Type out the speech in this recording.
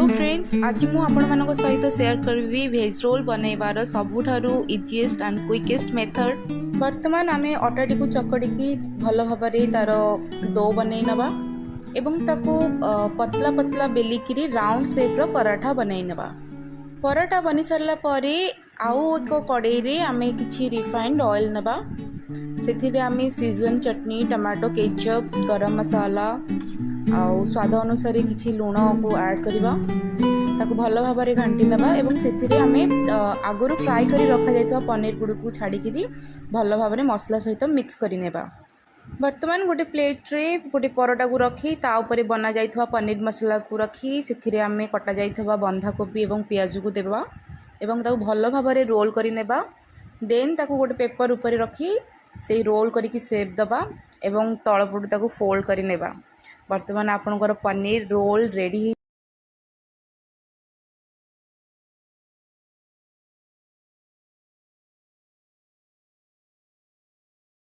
Hello friends, आज मु आपण मानक सहित शेयर करबी वेज रोल बनैबार सबुठारु इजीएस्ट एंड क्विकेस्ट मेथड। वर्तमान आमे अटाटी को चकड़ी भल भाव तार डो बनै नबा एवं ताकू पतला पतला बेलिकी राउंड शेप रो पराठा बनै नबा। पराठा बनी सारा परे आउ एक कड़ाई रे आमे किछि रिफाइंड ऑयल नबा। सेथिरे आमे सीजन चटनी, टमाटो केचप, गरम मसाला आउ स्वाद अनुसार किछि लूण को ऐड करबा। ताकू भल भाव में घांटी नबा एवं सेथिरे आमे आगुरु फ्राई करी रखा जायतवा पनीर गुड़ को छाड़ी भल भाव में मसला सहित मिक्स करी नेबा। वर्तमान गोटे प्लेट रे गोटे परोटा को रखी ता ऊपर बना जायतवा पनीर मसला को रखी सेथिरे आमे कटा जायतवा बंधा कोबी एवं प्याज को देबा एवं ताकू भल भाव में रोल करी नेबा। देन ताकू गोटे पेपर ऊपर रखी से रोल करी शेप दबा एवं तळपटू ताकू फोल्ड करी नेबा। वर्तमान आपनकर पनीर रोल रेडी।